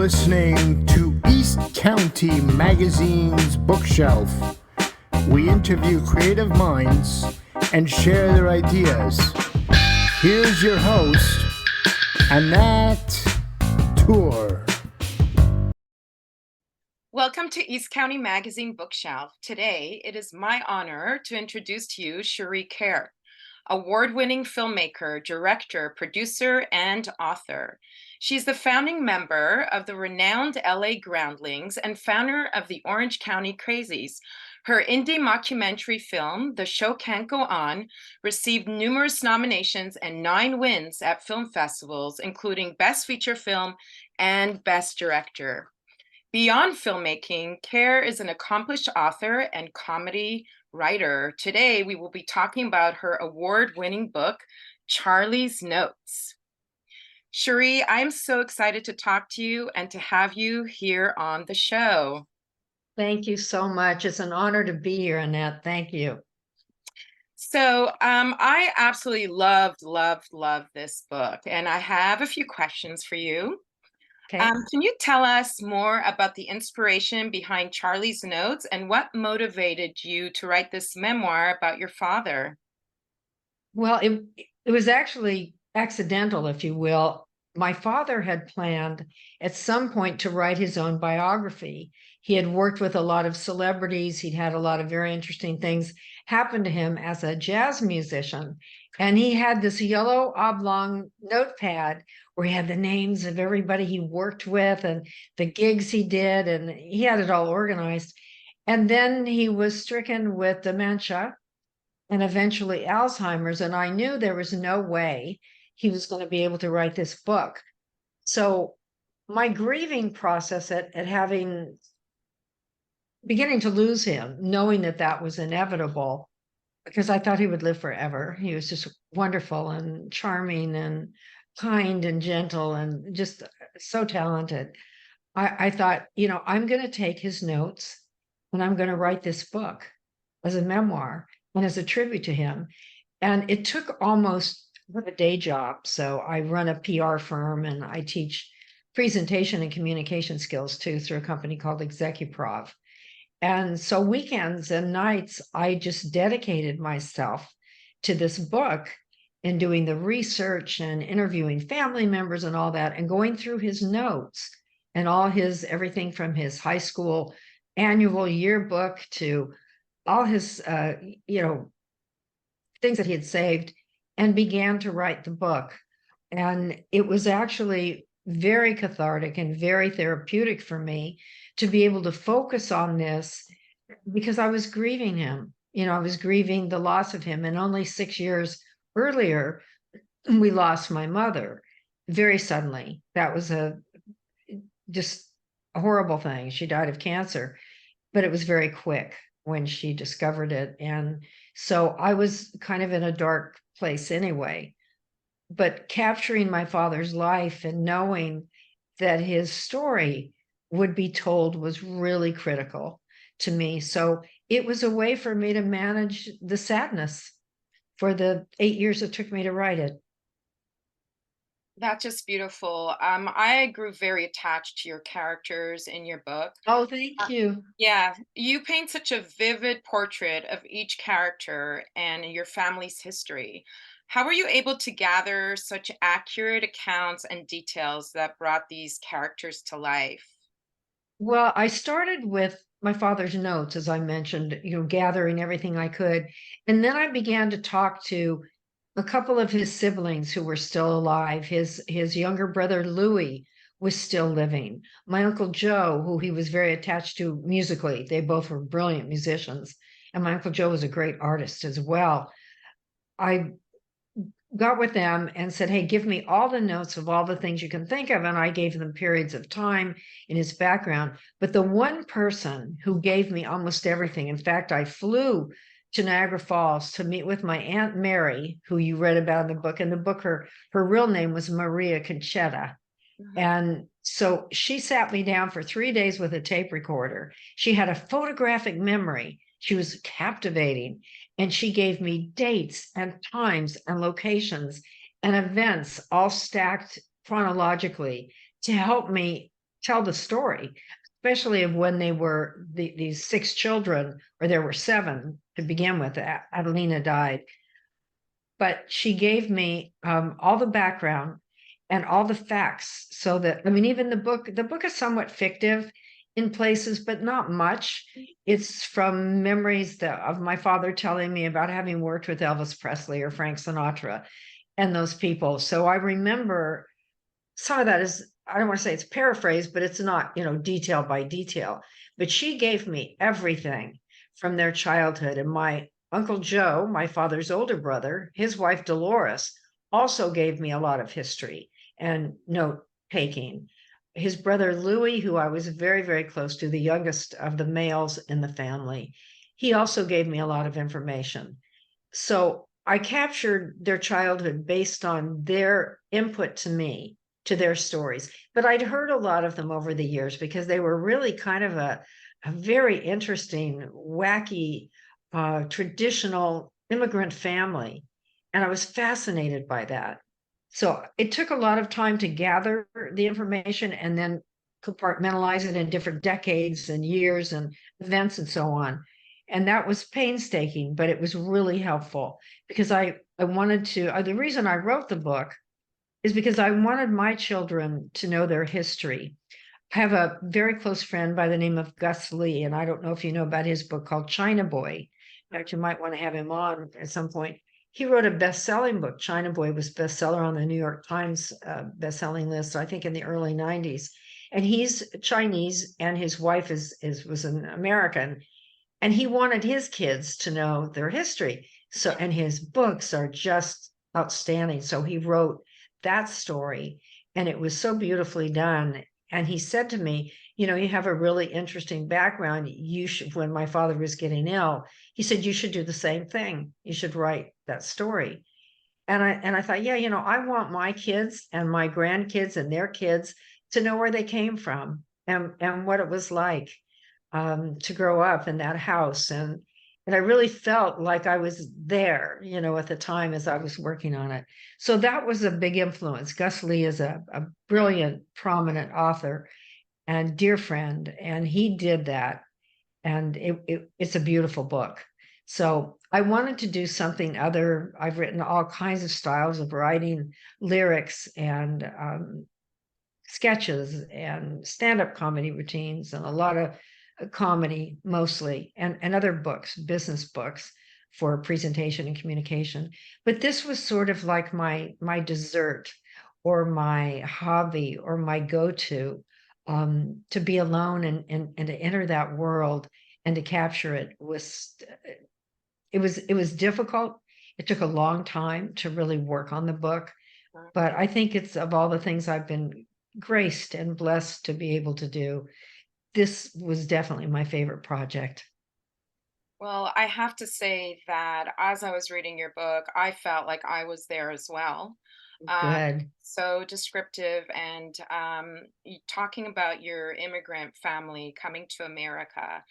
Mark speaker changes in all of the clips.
Speaker 1: listening to East County Magazine's Bookshelf. We interview creative minds and share their ideas. Here's your host, Anat Tour.
Speaker 2: Welcome to East County Magazine Bookshelf. Today, it is my honor to introduce to you Cherie Kerr, award-winning filmmaker, director, producer, and author. She's the founding member of the renowned LA Groundlings and founder of the Orange County Crazies. Her indie mockumentary film, The Show Can't Go On, received numerous nominations and 9 wins at film festivals, including Best Feature Film and Best Director. Beyond filmmaking, Kerr is an accomplished author and comedy writer. Today, we will be talking about her award-winning book, Charlie's Notes. Cherie, I'm so excited to talk to you and to have you here on the show.
Speaker 3: Thank you so much. It's an honor to be here, Annette. Thank you.
Speaker 2: So I absolutely loved this book, and I have a few questions for you.
Speaker 3: Okay.
Speaker 2: Can you tell us more about the inspiration behind Charlie's Notes and what motivated you to write this memoir about your father?
Speaker 3: Well, it was actually accidental, if you will. My father had planned at some point to write his own biography. He had worked with a lot of celebrities. He'd had a lot of very interesting things happen to him as a jazz musician. And he had this yellow oblong notepad where he had the names of everybody he worked with and the gigs he did, and he had it all organized. And then he was stricken with dementia and eventually Alzheimer's. And I knew there was no way he was going to be able to write this book. So my grieving process at beginning to lose him, knowing that that was inevitable, because I thought he would live forever. He was just wonderful and charming and kind and gentle and just so talented. I thought, I'm going to take his notes and I'm going to write this book as a memoir and as a tribute to him. And it took almost a day job. So I run a PR firm and I teach presentation and communication skills too through a company called Execuprov. And so weekends and nights, I just dedicated myself to this book and doing the research and interviewing family members and all that, and going through his notes and all his everything from his high school annual yearbook to all his, things that he had saved, and began to write the book. And it was actually very cathartic and very therapeutic for me to be able to focus on this, because I was grieving him. I was grieving the loss of him. And only 6 years earlier, we lost my mother very suddenly. That was just a horrible thing. She died of cancer, but it was very quick when she discovered it. And so I was kind of in a dark place anyway. But capturing my father's life and knowing that his story would be told was really critical to me. So it was a way for me to manage the sadness for the 8 years it took me to write it.
Speaker 2: That's just beautiful. I grew very attached to your characters in your book.
Speaker 3: Oh, thank you.
Speaker 2: Yeah, you paint such a vivid portrait of each character and your family's history. How were you able to gather such accurate accounts and details that brought these characters to life?
Speaker 3: Well, I started with my father's notes, as I mentioned, gathering everything I could. And then I began to talk to a couple of his siblings who were still alive. His younger brother, Louis, was still living. My Uncle Joe, who he was very attached to musically, they both were brilliant musicians. And my Uncle Joe was a great artist as well. I got with them and said, hey, give me all the notes of all the things you can think of. And I gave them periods of time in his background. But the one person who gave me almost everything, in fact, I flew to Niagara Falls to meet with my Aunt Mary, who you read about in the book. In the book, her real name was Maria Conchetta. And so she sat me down for 3 days with a tape recorder. She had a photographic memory. She was captivating. And she gave me dates and times and locations and events all stacked chronologically to help me tell the story, especially of when they were these 6 children, or there were 7 to begin with. Adelina died, but she gave me all the background and all the facts, so that, I mean, even the book is somewhat fictive in places, but not much. It's from memories of my father telling me about having worked with Elvis Presley or Frank Sinatra and those people. So I remember some of that is, I don't want to say it's paraphrased, but it's not, detail by detail. But she gave me everything from their childhood. And my Uncle Joe, my father's older brother, his wife Dolores, also gave me a lot of history and note taking. His brother Louis, who I was very, very close to, the youngest of the males in the family, he also gave me a lot of information. So I captured their childhood based on their input to me, to their stories. But I'd heard a lot of them over the years because they were really kind of a very interesting, wacky, traditional immigrant family. And I was fascinated by that. So it took a lot of time to gather the information and then compartmentalize it in different decades and years and events and so on. And that was painstaking, but it was really helpful because I wanted to, the reason I wrote the book is because I wanted my children to know their history. I have a very close friend by the name of Gus Lee, and I don't know if you know about his book called China Boy. In fact, you might want to have him on at some point. He wrote a best-selling book. China Boy was bestseller on the New York Times best-selling list, I think in the early 90s. And he's Chinese, and his wife was an American, and he wanted his kids to know their history. So, and his books are just outstanding. So he wrote that story, and it was so beautifully done. And he said to me, you have a really interesting background. You should, when my father was getting ill, he said, you should do the same thing. You should write that story. And I thought, yeah, I want my kids and my grandkids and their kids to know where they came from and what it was like to grow up in that house. And I really felt like I was there, at the time as I was working on it. So that was a big influence. Gus Lee is a brilliant, prominent author and dear friend, and he did that. And it's a beautiful book. So I wanted to do something other. I've written all kinds of styles of writing, lyrics and sketches and stand-up comedy routines, and a lot of comedy mostly, and other books, business books for presentation and communication. But this was sort of like my dessert or my hobby or my go-to, to be alone and to enter that world and to capture it was difficult. It took a long time to really work on the book, but I think it's, of all the things I've been graced and blessed to be able to do, this was definitely my favorite project.
Speaker 2: Well, I have to say that as I was reading your book, I felt like I was there as well. Um,
Speaker 3: Good.
Speaker 2: so descriptive, and talking about your immigrant family coming to America.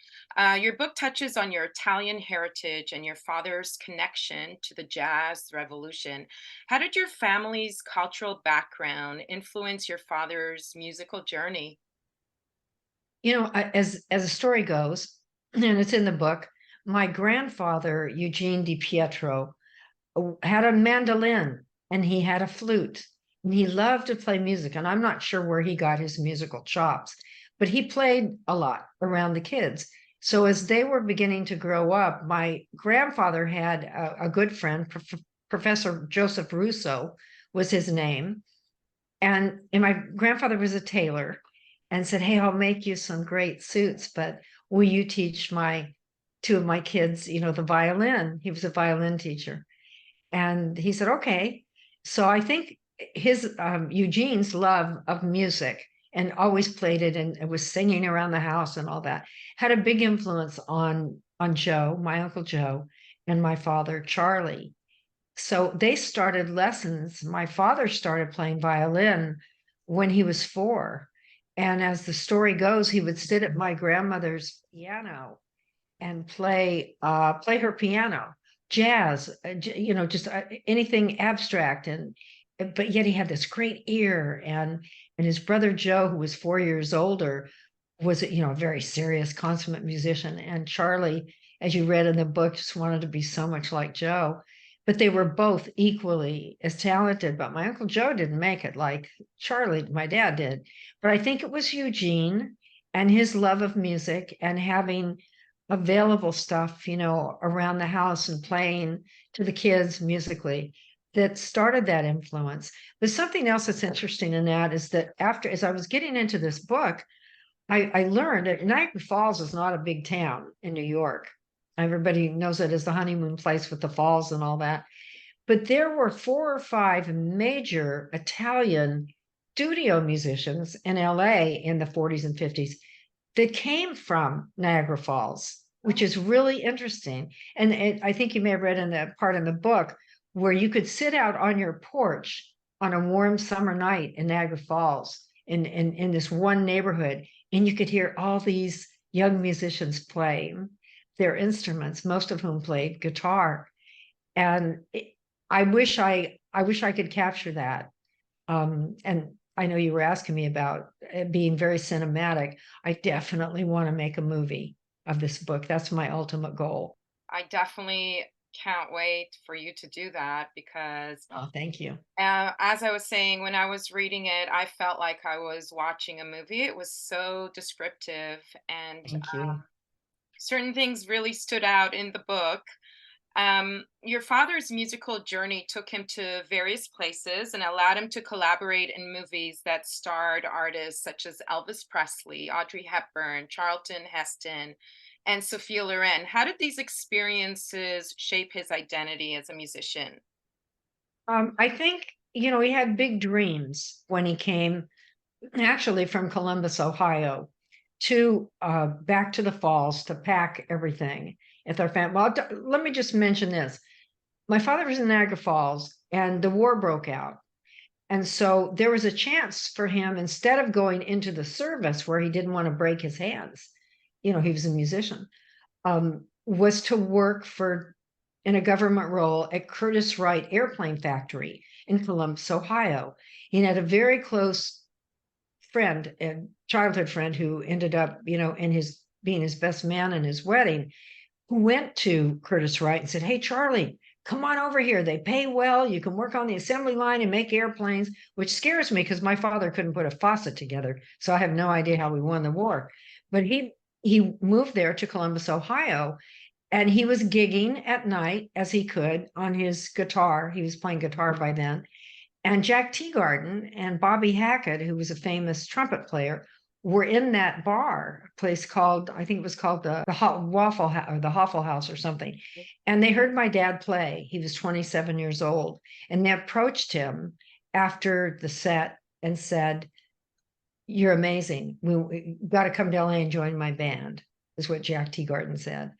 Speaker 2: Your book touches on your Italian heritage and your father's connection to the jazz revolution. How did your family's cultural background influence your father's musical journey?
Speaker 3: As the story goes, and it's in the book, my grandfather, Eugene Di Pietro, had a mandolin and he had a flute, and he loved to play music. And I'm not sure where he got his musical chops, but he played a lot around the kids. So as they were beginning to grow up, my grandfather had a good friend, Professor Joseph Russo was his name. And my grandfather was a tailor and said, hey, I'll make you some great suits, but will you teach my 2 of my kids, the violin? He was a violin teacher. And he said, okay. So I think his Eugene's love of music, and always played it and was singing around the house and all that, had a big influence on Joe, my Uncle Joe, and my father, Charlie. So they started lessons. My father started playing violin when he was 4. And as the story goes, he would sit at my grandmother's piano and play her piano, jazz, just anything abstract. And but yet he had this great ear. And his brother Joe, who was 4 years older, was, a very serious, consummate musician. And Charlie, as you read in the book, just wanted to be so much like Joe. But they were both equally as talented. But my Uncle Joe didn't make it like Charlie, my dad, did. But I think it was Eugene and his love of music and having available stuff, around the house and playing to the kids musically that started that influence. But something else that's interesting in that is that as I was getting into this book, I learned that Niagara Falls is not a big town in New York. Everybody knows it as the honeymoon place with the falls and all that. But there were 4 or 5 major Italian studio musicians in LA in the 40s and 50s that came from Niagara Falls, which is really interesting. And I think you may have read in that part in the book where you could sit out on your porch on a warm summer night in Niagara Falls in this one neighborhood, and you could hear all these young musicians playing their instruments, most of whom played guitar. And I wish I could capture that. And I know you were asking me about it being very cinematic. I definitely want to make a movie of this book. That's my ultimate goal.
Speaker 2: I definitely can't wait for you to do that because,
Speaker 3: Oh, thank you.
Speaker 2: as I was saying, when I was reading it, I felt like I was watching a movie. It was so descriptive, and
Speaker 3: Thank you.
Speaker 2: certain things really stood out in the book. Your father's musical journey took him to various places and allowed him to collaborate in movies that starred artists such as Elvis Presley, Audrey Hepburn, Charlton Heston, and Sophia Loren. How did these experiences shape his identity as a musician?
Speaker 3: I think, he had big dreams when he came actually from Columbus, Ohio, to back to the falls to pack everything at their family. Well, let me just mention this. My father was in Niagara Falls and the war broke out. And so there was a chance for him, instead of going into the service where he didn't want to break his hands, he was a musician, was to work in a government role at Curtiss Wright Airplane Factory in Columbus, Ohio. He had a very close friend and childhood friend who ended up, being his best man in his wedding, who went to Curtiss Wright and said, "Hey, Charlie, come on over here. They pay well. You can work on the assembly line and make airplanes," which scares me because my father couldn't put a faucet together. So I have no idea how we won the war. But he moved there to Columbus, Ohio, and he was gigging at night as he could on his guitar. He was playing guitar by then. And Jack Teagarden and Bobby Hackett, who was a famous trumpet player, were in that bar, a place called, I think it was called the Waffle House or the Hoffle House or something. And they heard my dad play. He was 27 years old. And they approached him after the set and said, "You're amazing. We got to come to LA and join my band," is what Jack Teagarden said.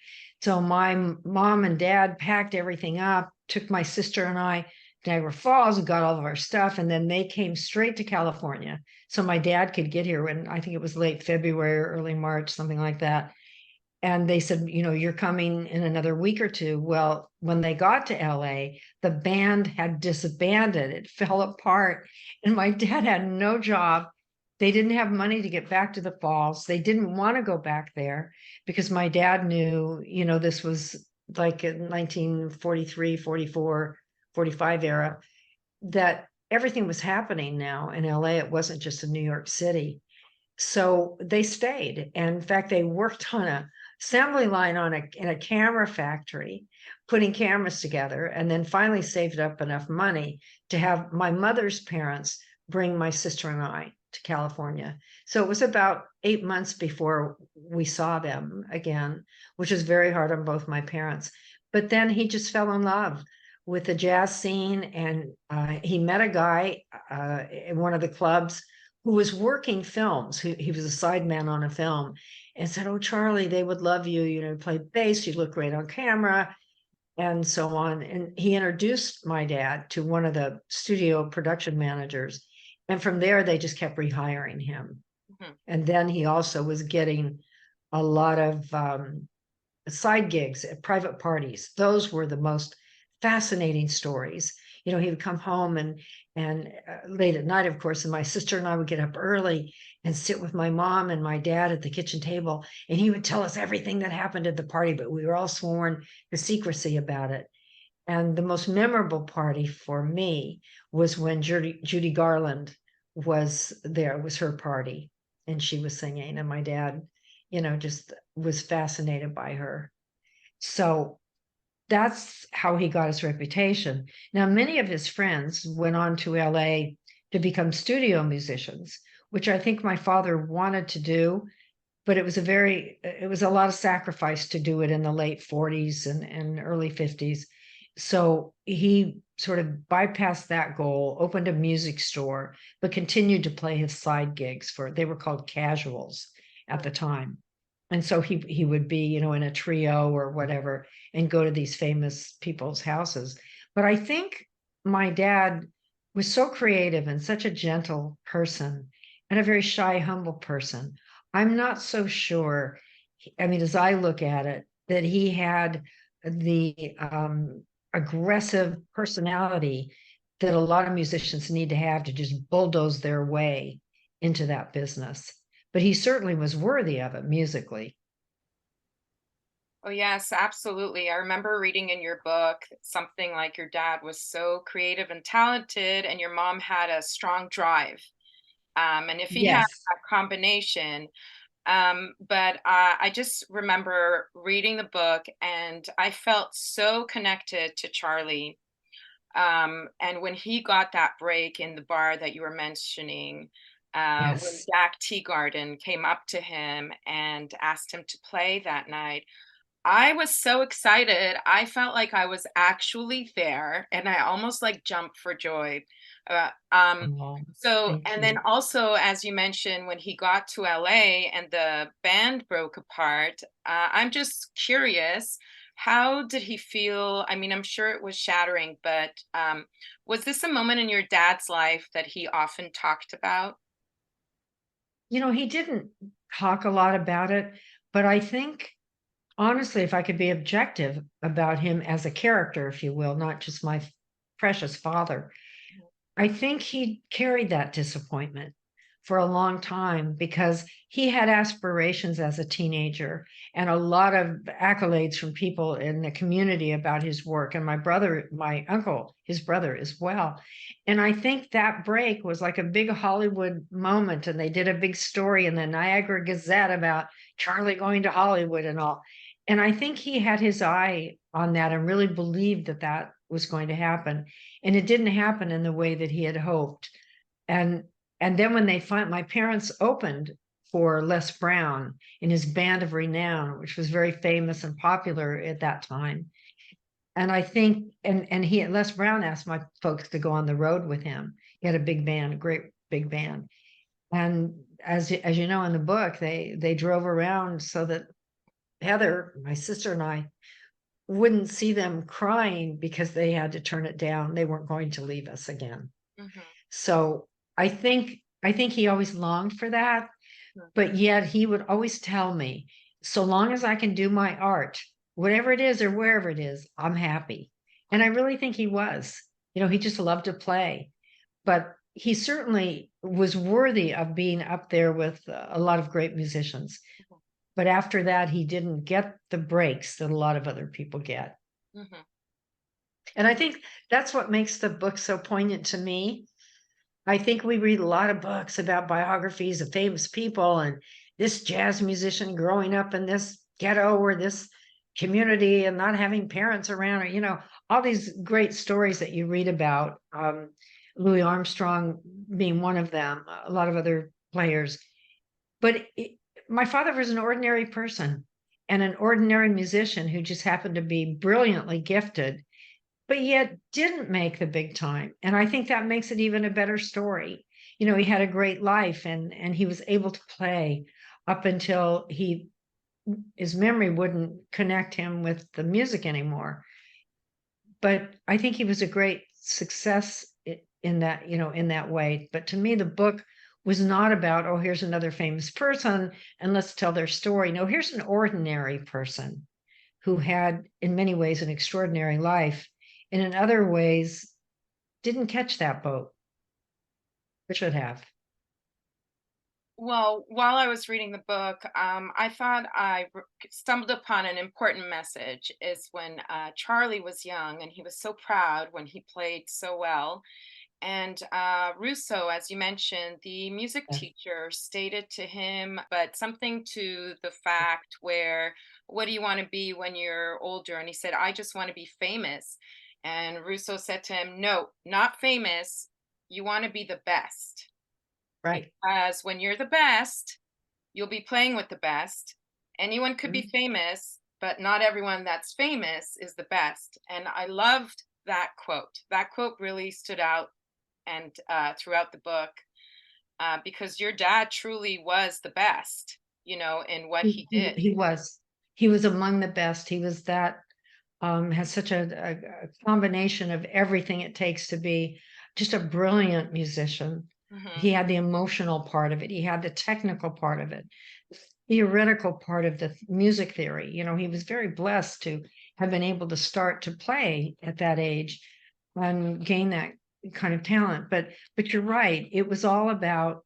Speaker 3: So my mom and dad packed everything up, took my sister and I Niagara Falls and got all of our stuff. And then they came straight to California. So my dad could get here when I think it was late February or early March, something like that. And they said, "You're coming in another week or two." Well, when they got to LA, the band had disbanded. It fell apart. And my dad had no job. They didn't have money to get back to the falls. They didn't want to go back there because my dad knew, this was like in 1943, 44, 45 era, that everything was happening now in LA. It wasn't just in New York City. So they stayed. And in fact, they worked on a assembly line in a camera factory, putting cameras together, and then finally saved up enough money to have my mother's parents bring my sister and I to California. So it was about 8 months before we saw them again, which was very hard on both my parents. But then he just fell in love with the jazz scene, and he met a guy in one of the clubs who was working films. He was a sideman on a film, and said, "Oh, Charlie, they would love you. You play bass, you look great on camera," and so on. And he introduced my dad to one of the studio production managers. And from there, they just kept rehiring him. Mm-hmm. And then he also was getting a lot of side gigs at private parties. Those were the most fascinating stories. he would come home and late at night, of course, and my sister and I would get up early and sit with my mom and my dad at the kitchen table, and he would tell us everything that happened at the party, but we were all sworn to secrecy about it. And the most memorable party for me was when Judy Garland was there. It was her party, and she was singing, and my dad, just was fascinated by her. So that's how he got his reputation. Now, many of his friends went on to LA to become studio musicians, which I think my father wanted to do, but it was a lot of sacrifice to do it in the late 40s and early 50s. So he sort of bypassed that goal, opened a music store, but continued to play his side gigs they were called casuals at the time. And so he would be, in a trio or whatever and go to these famous people's houses. But I think my dad was so creative and such a gentle person and a very shy, humble person. I'm not so sure, as I look at it, that he had the aggressive personality that a lot of musicians need to have to just bulldoze their way into that business. But he certainly was worthy of it musically.
Speaker 2: Oh, yes, absolutely. I remember reading in your book something like your dad was so creative and talented, and your mom had a strong drive. And if he had
Speaker 3: Yes.
Speaker 2: that combination, but I just remember reading the book and I felt so connected to Charlie. And when he got that break in the bar that you were mentioning, when
Speaker 3: Yes.
Speaker 2: Dak Teagarden came up to him and asked him to play that night, I was so excited. I felt like I was actually there and I almost like jumped for joy. Uh, um,
Speaker 3: Oh,
Speaker 2: so,
Speaker 3: thank
Speaker 2: and then
Speaker 3: you.
Speaker 2: also, as you mentioned, when he got to LA and the band broke apart, I'm just curious, how did he feel? I mean, I'm sure it was shattering, but was this a moment in your dad's life that he often talked about?
Speaker 3: He didn't talk a lot about it, but I think, honestly, if I could be objective about him as a character, if you will, not just my precious father, I think he carried that disappointment for a long time because he had aspirations as a teenager and a lot of accolades from people in the community about his work. And my uncle, his brother as well. And I think that break was like a big Hollywood moment. And they did a big story in the Niagara Gazette about Charlie going to Hollywood and all. And I think he had his eye on that and really believed that that was going to happen, and it didn't happen in the way that he had hoped. And and then when my parents opened for Les Brown in his Band of Renown, which was very famous and popular at that time. And I think and he Les Brown asked my folks to go on the road with him. He had a big band, a great big band. And as you know in the book, they drove around so that Heather, my sister, and I wouldn't see them crying because they had to turn it down. They weren't going to leave us again.
Speaker 2: Mhm.
Speaker 3: So I think he always longed for that, but yet he would always tell me, so long as I can do my art, whatever it is or wherever it is, I'm happy. And I really think he was. He just loved to play, but he certainly was worthy of being up there with a lot of great musicians. But after that, he didn't get the breaks that a lot of other people get.
Speaker 2: Mhm.
Speaker 3: And I think that's what makes the book so poignant to me. I think we read a lot of books about biographies of famous people and this jazz musician growing up in this ghetto or this community and not having parents around, or, all these great stories that you read about. Louis Armstrong being one of them, a lot of other players. But my father was an ordinary person and an ordinary musician who just happened to be brilliantly gifted, but yet didn't make the big time. And I think that makes it even a better story. He had a great life and he was able to play up until his memory wouldn't connect him with the music anymore. But I think he was a great success in that, in that way. But to me, the book was not about, oh, here's another famous person and let's tell their story. No, here's an ordinary person who had, in many ways, an extraordinary life. And in other ways, didn't catch that boat. I should have.
Speaker 2: Well, while I was reading the book, I thought stumbled upon an important message. Is when Charlie was young and he was so proud when he played so well. And Russo, as you mentioned, the music
Speaker 3: Yes.
Speaker 2: teacher stated to him, but something to the fact where, what do you want to be when you're older? And he said, I just want to be famous. And Russo said to him, no, not famous. You want to be the best.
Speaker 3: Right.
Speaker 2: Because when you're the best, you'll be playing with the best. Anyone could be
Speaker 3: Mhm.
Speaker 2: famous, but not everyone that's famous is the best. And I loved that quote. That quote really stood out and throughout the book, because your dad truly was the best, in what he did.
Speaker 3: He was among the best. He was that has such a combination of everything it takes to be just a brilliant musician.
Speaker 2: Hmm.
Speaker 3: He had the emotional part of it. He had the technical part of it, the theoretical part of the music theory. He was very blessed to have been able to start to play at that age and gain that kind of talent. But you're right. It was all about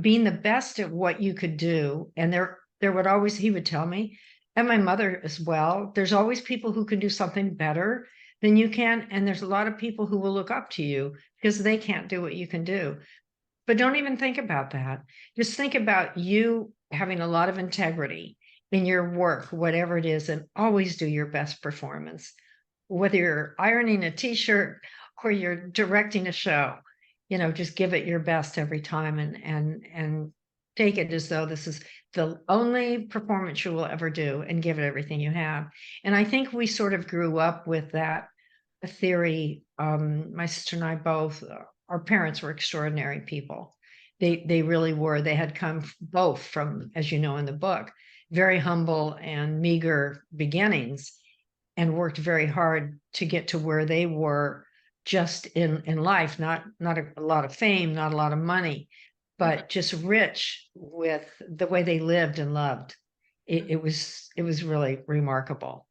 Speaker 3: being the best at what you could do. And there would always, he would tell me, and my mother as well, there's always people who can do something better than you can. And there's a lot of people who will look up to you because they can't do what you can do. But don't even think about that. Just think about you having a lot of integrity in your work, whatever it is, and always do your best performance, whether you're ironing a t-shirt or you're directing a show. Just give it your best every time, and take it as though this is the only performance you will ever do, and give it everything you have. And I think we sort of grew up with that theory. My sister and I both, our parents were extraordinary people. They really were. They had come both from, as you know in the book, very humble and meager beginnings, and worked very hard to get to where they were, just in life, not a lot of fame, not a lot of money,
Speaker 2: Hmm.
Speaker 3: but just rich with the way they lived and loved. It was really remarkable.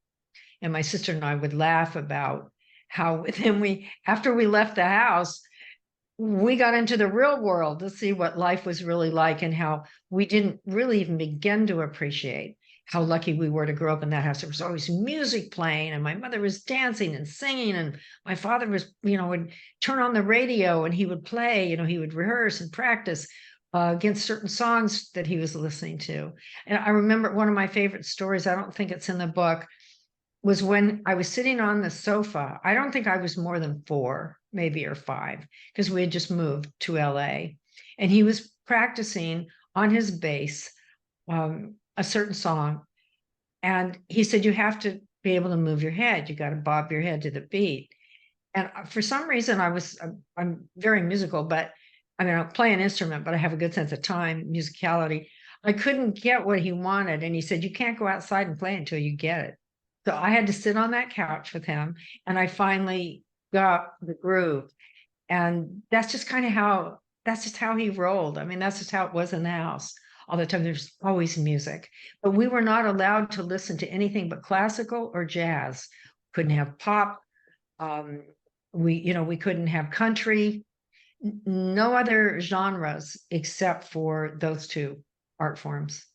Speaker 3: And my sister and I would laugh about how then after we left the house, we got into the real world to see what life was really like, and how we didn't really even begin to appreciate how lucky we were to grow up in that house. There was always music playing, and my mother was dancing and singing, and my father was, would turn on the radio and he would play, he would rehearse and practice against certain songs that he was listening to. And I remember one of my favorite stories, I don't think it's in the book, was when I was sitting on the sofa. I don't think I was more than 4, maybe, or 5, because we had just moved to LA. And he was practicing on his bass a certain song. And he said, you have to be able to move your head. You got to bob your head to the beat. And for some reason, I'm very musical, but I mean, I'll play an instrument, but I have a good sense of time, musicality. I couldn't get what he wanted. And he said, you can't go outside and play until you get it. So I had to sit on that couch with him, and I finally got the groove. And that's just how he rolled. I mean, that's just how it was in the house. All the time, there's always music. But we were not allowed to listen to anything but classical or jazz. Couldn't have pop. Um, we couldn't have country, no other genres except for those two art forms.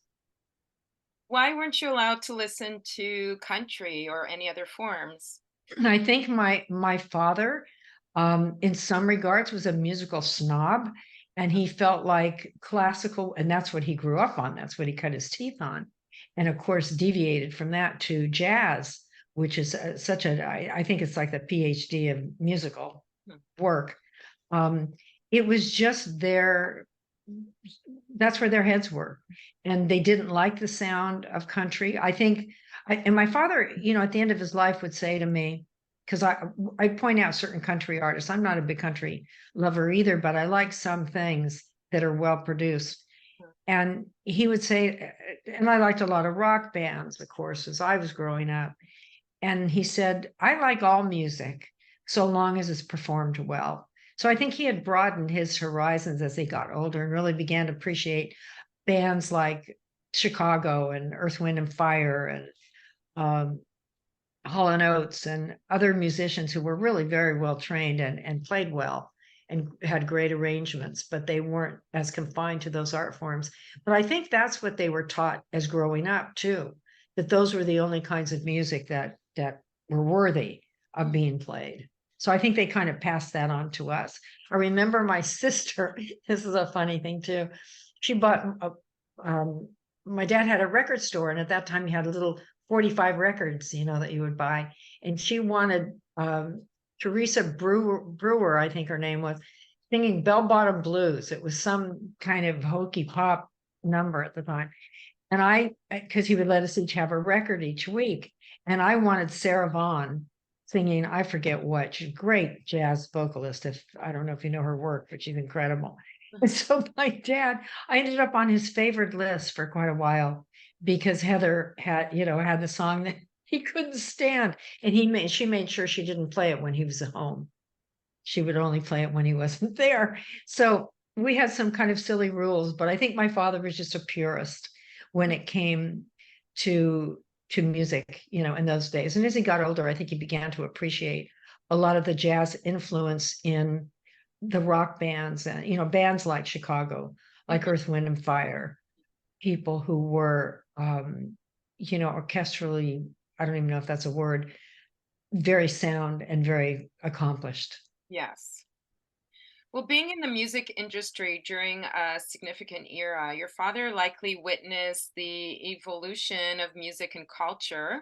Speaker 2: Why weren't you allowed to listen to country or any other forms?
Speaker 3: And I think my father, in some regards, was a musical snob, and he felt like classical, and that's what he grew up on. That's what he cut his teeth on, and of course deviated from that to jazz, which is I think it's like the PhD of musical
Speaker 2: Hmm.
Speaker 3: work. Um, it was just that's where their heads were, and they didn't like the sound of country. I think, and my father, at the end of his life would say to me, because I point out certain country artists. I'm not a big country lover either, but I like some things that are well produced. And he would say, and I liked a lot of rock bands, of course, as I was growing up. And he said, I like all music so long as it's performed well. So I think he had broadened his horizons as he got older and really began to appreciate bands like Chicago and Earth, Wind and Fire, and um, Hall and Oates and other musicians who were really very well trained and played well and had great arrangements, but they weren't as confined to those art forms. But I think that's what they were taught as growing up too, that those were the only kinds of music that were worthy of being played. So I think they kind of passed that on to us. I remember my sister, this is a funny thing too. She bought my dad had a record store, and at that time he had a little 45 records, that you would buy. And she wanted Teresa Brewer, I think her name was, singing Bell Bottom Blues. It was some kind of hokey pop number at the time. And because he would let us each have a record each week. And I wanted Sarah Vaughan singing, I forget what. She's a great jazz vocalist. I don't know if you know her work, but she's incredible. And so my dad, I ended up on his favorite list for quite a while because Heather had the song that he couldn't stand. And she made sure she didn't play it when he was at home. She would only play it when he wasn't there. So we had some kind of silly rules, but I think my father was just a purist when it came to music, in those days. And as he got older, I think he began to appreciate a lot of the jazz influence in the rock bands and, bands like Chicago, like Earth, Wind and Fire, people who were, orchestrally, I don't even know if that's a word, very sound and very accomplished.
Speaker 2: Yes. Well, being in the music industry during a significant era, your father likely witnessed the evolution of music and culture.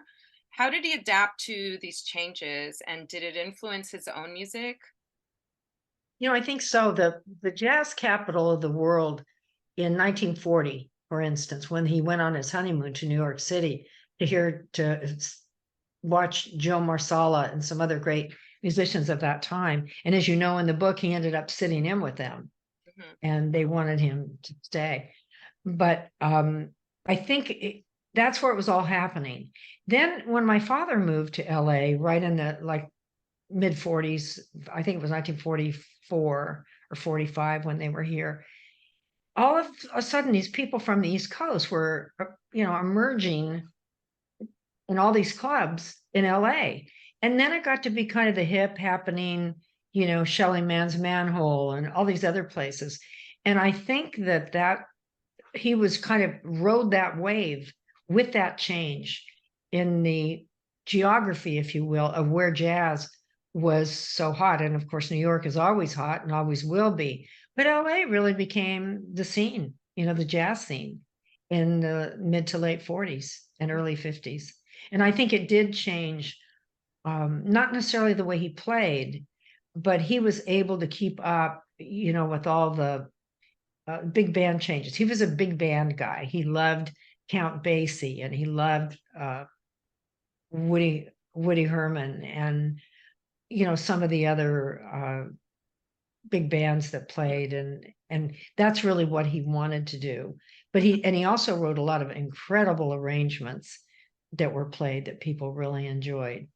Speaker 2: How did he adapt to these changes, and did it influence his own music?
Speaker 3: I think so. The jazz capital of the world in 1940, for instance, when he went on his honeymoon to New York City to watch Joe Marsala and some other great musicians of that time. And as you know, in the book, he ended up sitting in with them and they wanted him to stay. But I think that's where it was all happening. Then when my father moved to LA, right in the mid 40s, I think it was 1944 or 45 when they were here, all of a sudden these people from the East Coast were, emerging in all these clubs in LA. And then it got to be kind of the hip happening, Shelly Man's Manhole and all these other places. And I think that he was kind of rode that wave with that change in the geography, if you will, of where jazz was so hot. And of course, New York is always hot and always will be. But LA really became the scene, the jazz scene in the mid to late 40s and early 50s. And I think it did change, not necessarily the way he played, but he was able to keep up, with all the big band changes. He was a big band guy. He loved Count Basie and he loved Woody Herman and, some of the other big bands that played. And that's really what he wanted to do. But he also wrote a lot of incredible arrangements that were played that people really enjoyed.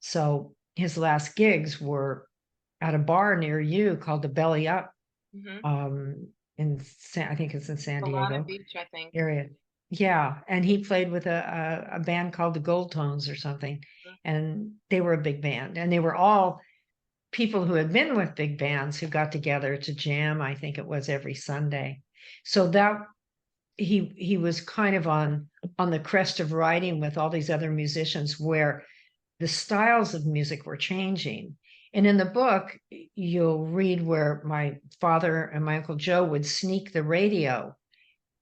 Speaker 3: So his last gigs were at a bar near you called the Belly Up, I think it's in San Diego
Speaker 2: Beach, I think.
Speaker 3: area. Yeah, and he played with a band called the Gold Tones or something, and they were a big band, and they were all people who had been with big bands who got together to jam. I think it was every Sunday. So that he was kind of on the crest of riding with all these other musicians where the styles of music were changing. And in the book, you'll read where my father and my Uncle Joe would sneak the radio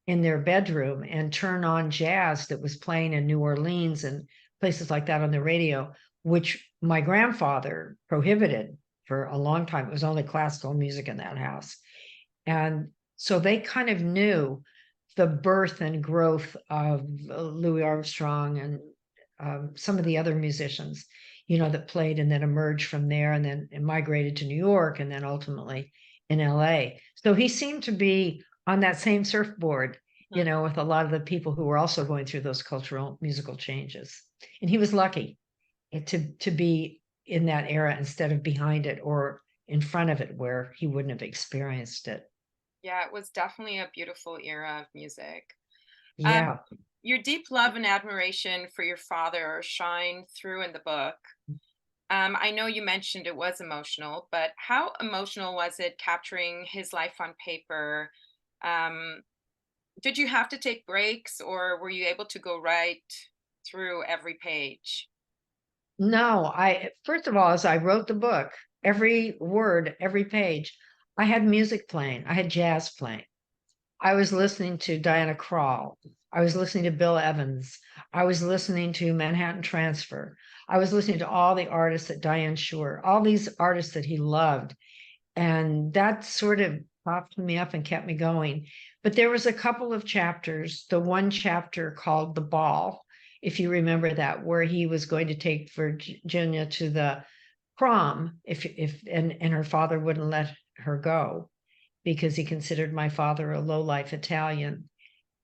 Speaker 3: in their bedroom and turn on jazz that was playing in New Orleans and places like that on the radio, which my grandfather prohibited for a long time. It was only classical music in that house. And so they kind of knew the birth and growth of Louis Armstrong and some of the other musicians, that played and then emerged from there and then migrated to New York and then ultimately in LA. So he seemed to be on that same surfboard, with a lot of the people who were also going through those cultural musical changes. And he was lucky to be in that era instead of behind it or in front of it where he wouldn't have experienced it.
Speaker 2: Yeah, it was definitely a beautiful era of music.
Speaker 3: Yeah.
Speaker 2: Your deep love and admiration for your father shine through in the book. I know you mentioned it was emotional, but how emotional was it capturing his life on paper? Um, did you have to take breaks, or were you able to go right through every page?
Speaker 3: No, first of all, as I wrote the book, every word, every page, I had music playing. I had jazz playing. I was listening to Diana Krall. I was listening to Bill Evans. I was listening to Manhattan Transfer. I was listening to all the artists that Diane Shure, all these artists that he loved. And that sort of popped me up and kept me going. But there was a couple of chapters, the one chapter called The Ball, if you remember that, where he was going to take Virginia to the prom and her father wouldn't let her go because he considered my father a low-life Italian.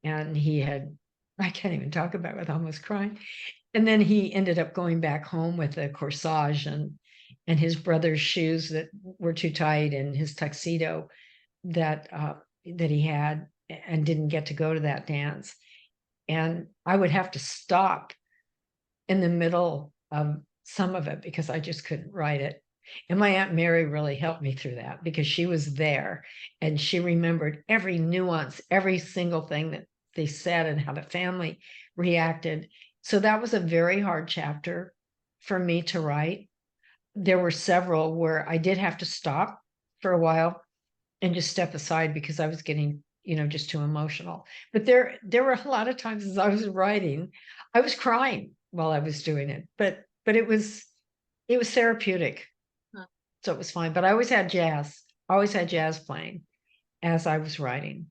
Speaker 3: And I can't even talk about it with almost crying. And then he ended up going back home with a corsage and his brother's shoes that were too tight and his tuxedo that he had and didn't get to go to that dance. And I would have to stop in the middle of some of it because I just couldn't write it. And my Aunt Mary really helped me through that because she was there and she remembered every nuance, every single thing that they said and how the family reacted. So that was a very hard chapter for me to write. There were several where I did have to stop for a while and just step aside because I was getting, just too emotional. But there were a lot of times as I was writing, I was crying while I was doing it. But it was therapeutic.
Speaker 2: Huh.
Speaker 3: So it was fine. But I always had jazz playing as I was writing.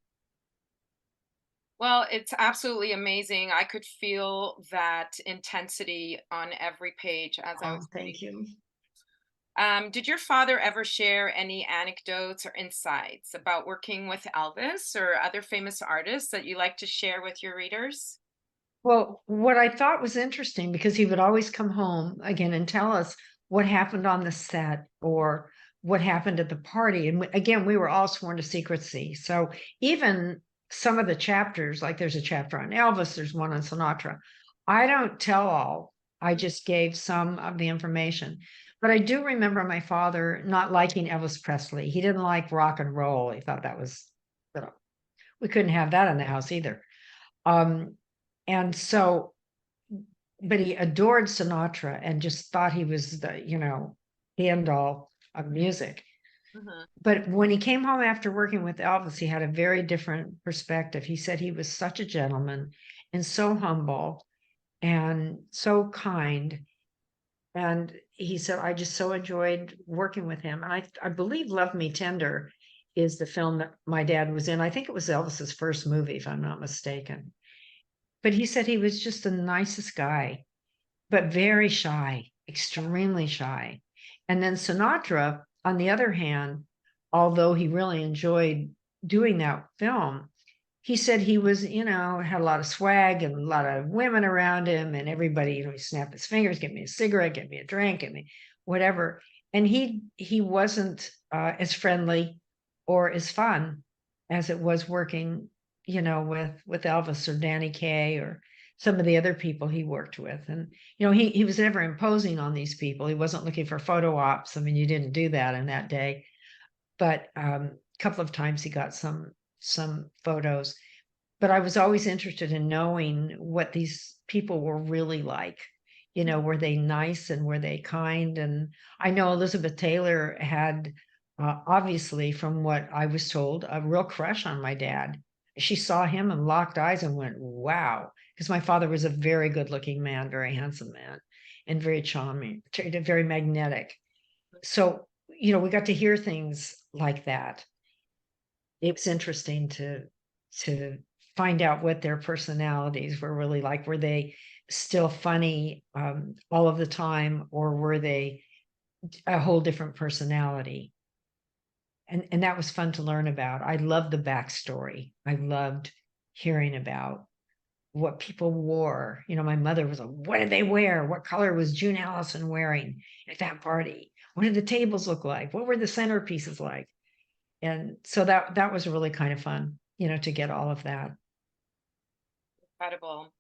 Speaker 2: Well, it's absolutely amazing. I could feel that intensity on every page as I
Speaker 3: Oh,
Speaker 2: was reading.
Speaker 3: thank you.
Speaker 2: Did your father ever share any anecdotes or insights about working with Elvis or other famous artists that you like to share with your readers?
Speaker 3: Well, what I thought was interesting because he would always come home again and tell us what happened on the set or what happened at the party. And again, we were all sworn to secrecy. So even some of the chapters, like there's a chapter on Elvis, there's one on Sinatra. I don't tell all. I just gave some of the information. But I do remember my father not liking Elvis Presley. He didn't like rock and roll. He thought that was, we couldn't have that in the house either. Um, and so, but he adored Sinatra and just thought he was the end all of music.
Speaker 2: Mhm.
Speaker 3: But when he came home after working with Elvis, he had a very different perspective. He said he was such a gentleman and so humble and so kind. And he said, I just so enjoyed working with him. And I believe Love Me Tender is the film that my dad was in. I think it was Elvis's first movie, if I'm not mistaken. But he said he was just the nicest guy, but very shy, extremely shy. And then Sinatra, on the other hand, although he really enjoyed doing that film, he said he was, had a lot of swag and a lot of women around him, and everybody, he snapped his fingers, give me a cigarette, give me a drink, give me whatever. And he wasn't as friendly or as fun as it was working, with Elvis or Danny Kaye or some of the other people he worked with. And, he was never imposing on these people. He wasn't looking for photo ops. I mean, you didn't do that in that day. But a couple of times he got some photos. But I was always interested in knowing what these people were really like. Were they nice and were they kind? And I know Elizabeth Taylor had, obviously, from what I was told, a real crush on my dad. She saw him and locked eyes and went, wow. Because my father was a very good looking man, very handsome man, and very charming, very magnetic. So, we got to hear things like that. It was interesting to find out what their personalities were really like. Were they still funny all of the time, or were they a whole different personality? And that was fun to learn about. I loved the backstory. I loved hearing about what people wore. My mother was like, what did they wear? What color was June Allison wearing at that party? What did the tables look like? What were the centerpieces like? And so that was really kind of fun, to get all of that.
Speaker 2: Incredible.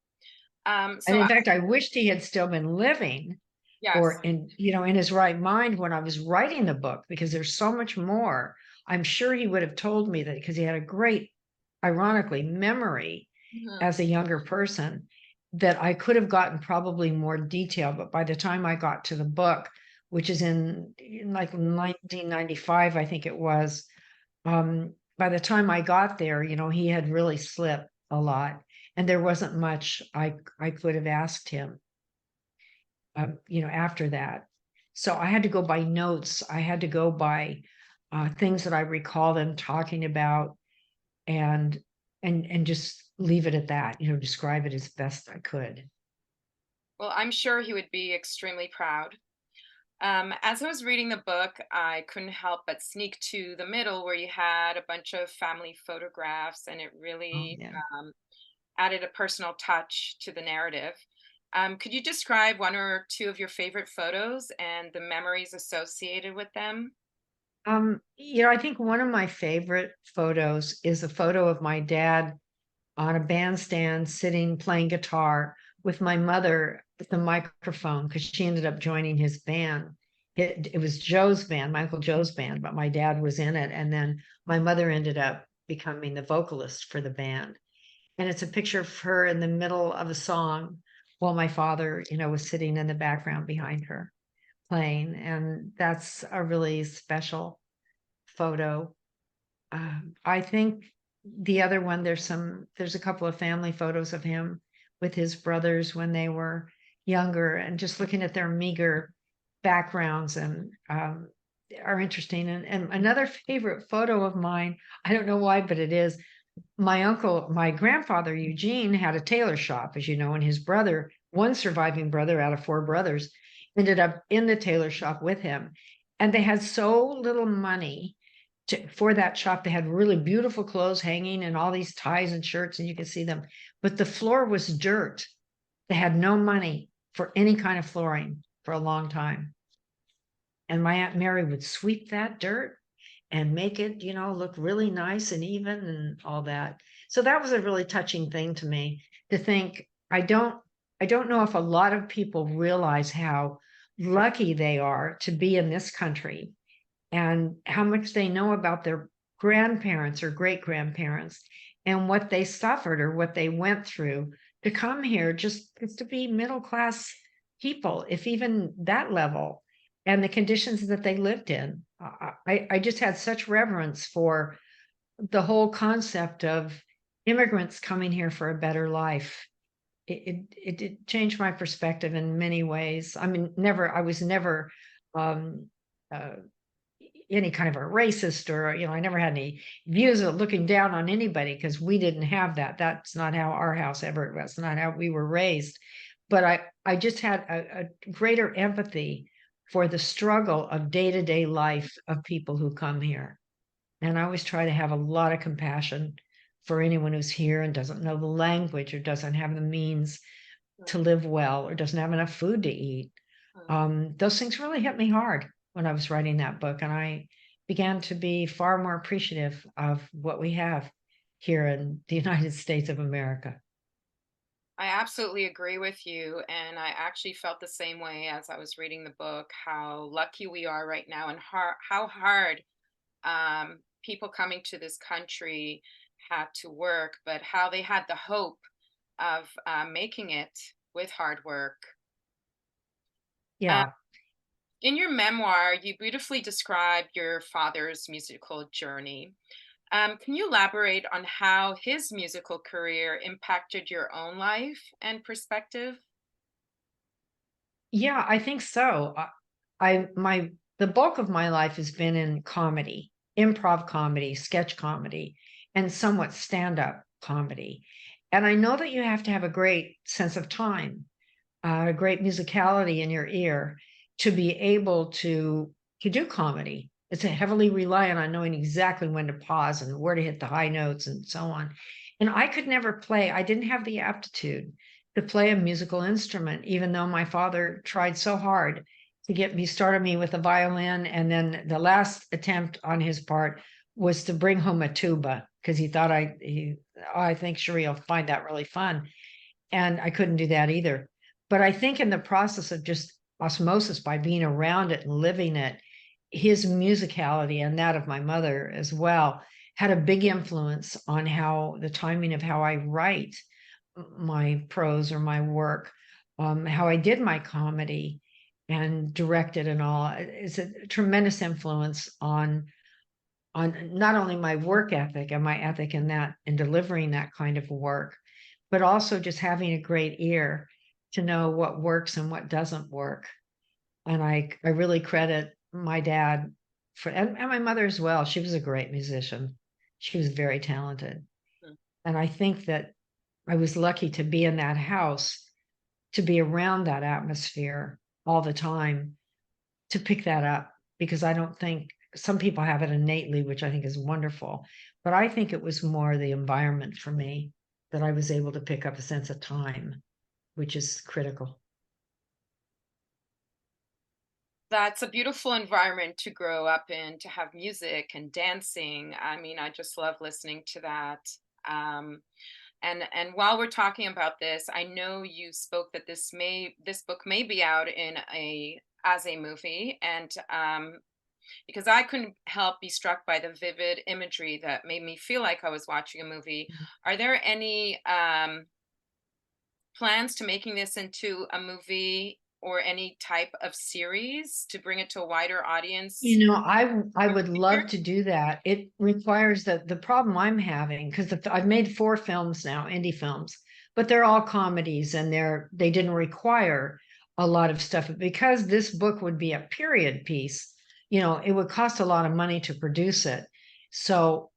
Speaker 3: And
Speaker 2: So
Speaker 3: in fact, I wished he had still been living
Speaker 2: yes.
Speaker 3: or in his right mind when I was writing the book, because there's so much more. I'm sure he would have told me that, because he had a great, ironically, memory
Speaker 2: Mhm.
Speaker 3: as a younger person, that I could have gotten probably more detail. But by the time I got to the book, which is in like 1995, I think it was, by the time I got there, he had really slipped a lot, and there wasn't much I could have asked him, after that. So I had to go by notes. I had to go by things that I recall them talking about, and just leave it at that. Describe it as best I could.
Speaker 2: Well, I'm sure he would be extremely proud. As I was reading the book, I couldn't help but sneak to the middle where you had a bunch of family photographs, and it
Speaker 3: Oh
Speaker 2: really
Speaker 3: yeah.
Speaker 2: added a personal touch to the narrative. Could you describe one or two of your favorite photos and the memories associated with them?
Speaker 3: I think one of my favorite photos is a photo of my dad on a bandstand sitting playing guitar with my mother with the microphone, because she ended up joining his band. It was Joe's band, my Uncle Joe's band, but my dad was in it. And then my mother ended up becoming the vocalist for the band. And it's a picture of her in the middle of a song while my father, was sitting in the background behind her playing. And that's a really special photo. I think the other one, there's a couple of family photos of him with his brothers when they were younger, and just looking at their meager backgrounds and are interesting. And another favorite photo of mine, I don't know why, but it is my grandfather Eugene had a tailor shop, as you know, and his brother, one surviving brother out of four brothers, ended up in the tailor shop with him. And they had so little money for that shop. They had really beautiful clothes hanging and all these ties and shirts, and you could see them, but the floor was dirt. They had no money for any kind of flooring for a long time. And my Aunt Mary would sweep that dirt and make it, look really nice and even and all that. So that was a really touching thing to me, to think. I don't know if a lot of people realize how lucky they are to be in this country, and how much they know about their grandparents or great grandparents, and what they suffered or what they went through to come here, just to be middle class people, if even that level, and the conditions that they lived in. I just had such reverence for the whole concept of immigrants coming here for a better life. It did change my perspective in many ways. I mean, I was never um, uh, any kind of a racist, or I never had any views of looking down on anybody, because we didn't have that. That's not how our house ever was, not how we were raised. But I just had a greater empathy for the struggle of day-to-day life of people who come here. And I always try to have a lot of compassion for anyone who's here and doesn't know the language, or doesn't have the means to
Speaker 2: Mm,
Speaker 3: live well, or doesn't have enough food to eat.
Speaker 2: mm.
Speaker 3: Those things really hit me hard when I was writing that book, and I began to be far more appreciative of what we have here in the United States of America.
Speaker 2: I absolutely agree with you. And I actually felt the same way as I was reading the book, how lucky we are right now, and how hard people coming to this country had to work, but how they had the hope of making it with hard work. Uh,
Speaker 3: Yeah.
Speaker 2: in your memoir, you beautifully describe your father's musical journey. Can you elaborate on how his musical career impacted your own life and perspective?
Speaker 3: Yeah, I think so. The bulk of my life has been in comedy, improv comedy, sketch comedy, and somewhat stand-up comedy. And I know that you have to have a great sense of time, a great musicality in your ear, to be able to do comedy. It's a heavily reliant on knowing exactly when to pause and where to hit the high notes and so on. And I could never play. I didn't have the aptitude to play a musical instrument, even though my father tried so hard to get me started me with a violin. And then the last attempt on his part was to bring home a tuba, because he thought I think Cherie will find that really fun. And I couldn't do that either. But I think in the process of just osmosis, by being around it and living it, his musicality and that of my mother as well had a big influence on how the timing of how I write my prose or my work, how I did my comedy and directed and all. It's a tremendous influence on not only my work ethic and my ethic in that in delivering that kind of work, but also just having a great ear to know what works and what doesn't work. And I really credit my dad for and my mother as well. She was a great musician. She was very talented.
Speaker 2: Mm.
Speaker 3: And I think that I was lucky to be in that house, to be around that atmosphere all the time, to pick that up, because I don't think some people have it innately, which I think is wonderful. But I think it was more the environment for me that I was able to pick up a sense of time, which is critical.
Speaker 2: That's a beautiful environment to grow up in, to have music and dancing. I mean, I just love listening to that. Um, and while we're talking about this, I know you spoke that this book may be out in a as a movie, and because I couldn't help be struck by the vivid imagery that made me feel like I was watching a movie. Are there any plans to making this into a movie or any type of series to bring it to a wider audience
Speaker 3: You know, I
Speaker 2: in the
Speaker 3: would
Speaker 2: future?
Speaker 3: love to do that. It requires that the problem I'm having, because I've made 4 films now, indie films, but they're all comedies and they didn't require a lot of stuff. Because this book would be a period piece, it would cost a lot of money to produce it. So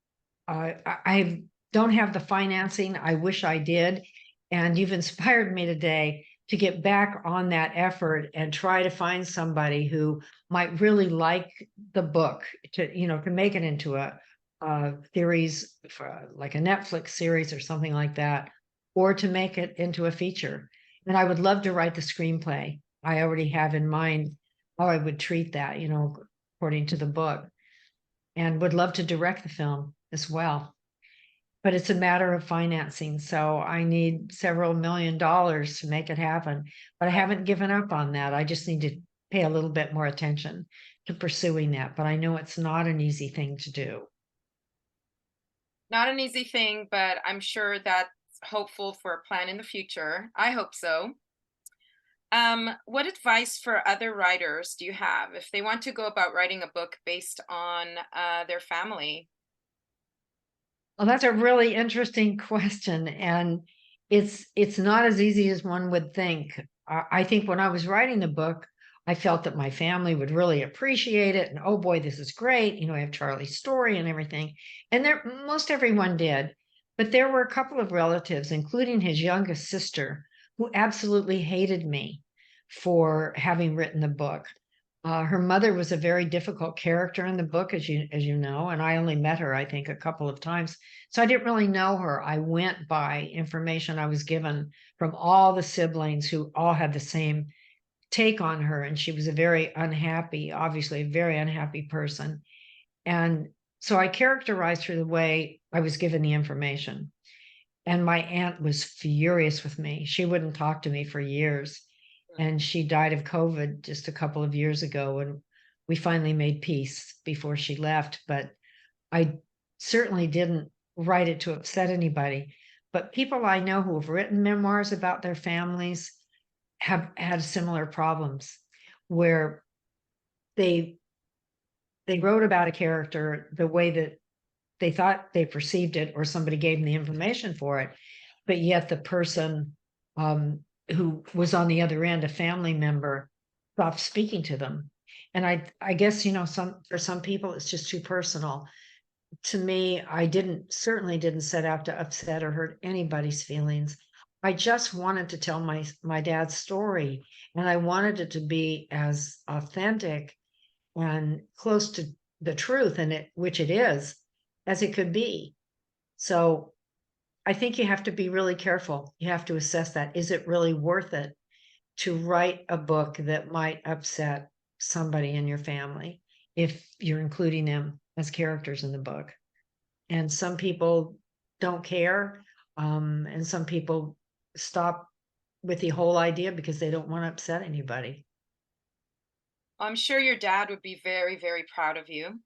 Speaker 3: I don't have the financing. I wish I did. And you've inspired me today to get back on that effort and try to find somebody who might really like the book to make it into a series for like a Netflix series or something like that, or to make it into a feature. And I would love to write the screenplay. I already have in mind how I would treat that, according to the book, and would love to direct the film as well. But it's a matter of financing. So I need several $1 million to make it happen. But I haven't given up on that. I just need to pay a little bit more attention to pursuing that. But I know it's not an easy thing to do.
Speaker 2: Not an easy thing, but I'm sure that's hopeful for a plan in the future. I hope so. What advice for other writers do you have if they want to go about writing a book based on their family?
Speaker 3: Well, that's a really interesting question. And it's not as easy as one would think. I think when I was writing the book, I felt that my family would really appreciate it. And oh boy, this is great. I have Charlie's story and everything. And most everyone did. But there were a couple of relatives, including his youngest sister, who absolutely hated me for having written the book. Her mother was a very difficult character in the book, as you know, and I only met her, I think, a couple of times. So I didn't really know her. I went by information I was given from all the siblings who all had the same take on her. And she was a very unhappy, obviously a very unhappy person. And so I characterized her the way I was given the information. And my aunt was furious with me. She wouldn't talk to me for years. And she died of COVID just a couple of years ago. And we finally made peace before she left. But I certainly didn't write it to upset anybody. But people I know who have written memoirs about their families have had similar problems where they they wrote about a character the way that they thought they perceived it, or somebody gave them the information for it, but yet the person who was on the other end, a family member, stopped speaking to them. And I guess for some people it's just too personal. To me, I certainly didn't set out to upset or hurt anybody's feelings. I just wanted to tell my dad's story, and I wanted it to be as authentic and close to the truth, which it is, as it could be. So I think you have to be really careful. You have to assess that. Is it really worth it to write a book that might upset somebody in your family if you're including them as characters in the book? And some people don't care. And some people stop with the whole idea because they don't want to upset anybody.
Speaker 2: I'm sure your dad would be very, very proud of you.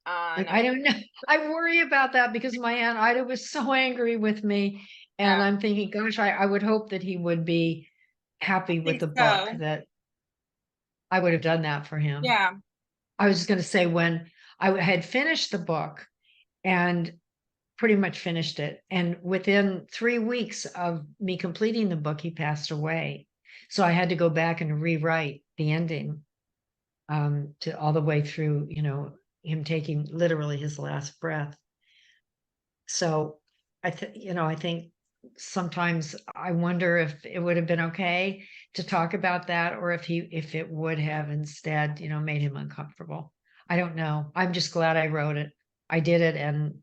Speaker 3: And
Speaker 2: And
Speaker 3: I don't know. I worry about that because my Aunt Ida was so angry with me, and
Speaker 2: yeah,
Speaker 3: I'm thinking, gosh, I would hope that he would be
Speaker 2: I
Speaker 3: happy with
Speaker 2: think
Speaker 3: the book,
Speaker 2: so.
Speaker 3: that I would have done that for him.
Speaker 2: Yeah,
Speaker 3: I was just gonna say when had finished the book and pretty much finished it, and within 3 weeks of me completing the book, he passed away. So I had to go back and rewrite the ending, to all the way through, him taking literally his last breath. So I think sometimes I wonder if it would have been okay to talk about that, or if it would have instead, made him uncomfortable. I don't know. I'm just glad I wrote it. I did it, and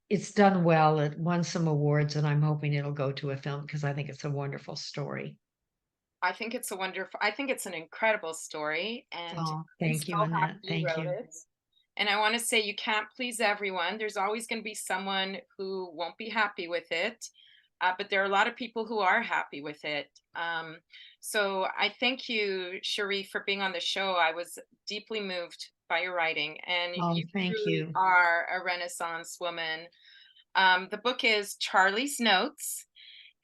Speaker 3: it's done well. It won some awards, and I'm hoping it'll go to a film because I think it's a wonderful story.
Speaker 2: I think it's an incredible story, and
Speaker 3: Oh,
Speaker 2: I'm
Speaker 3: thank you,
Speaker 2: so happy
Speaker 3: Annette.
Speaker 2: you
Speaker 3: Thank
Speaker 2: wrote
Speaker 3: you.
Speaker 2: it. And I want to say you can't please everyone. There's always going to be someone who won't be happy with it. But there are a lot of people who are happy with it. So I thank you, Cherie, for being on the show. I was deeply moved by your writing, and
Speaker 3: Oh,
Speaker 2: you
Speaker 3: thank
Speaker 2: truly
Speaker 3: you.
Speaker 2: are a Renaissance woman. The book is Charlie's Notes,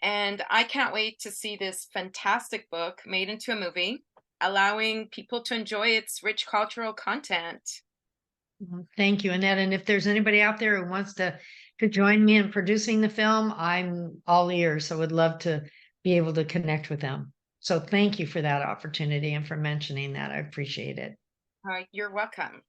Speaker 2: and I can't wait to see this fantastic book made into a movie, allowing people to enjoy its rich cultural content.
Speaker 3: Well, thank you, Annette. And if there's anybody out there who wants to join me in producing the film, I'm all ears. So would love to be able to connect with them. So thank you for that opportunity and for mentioning that. I appreciate it.
Speaker 2: You're welcome.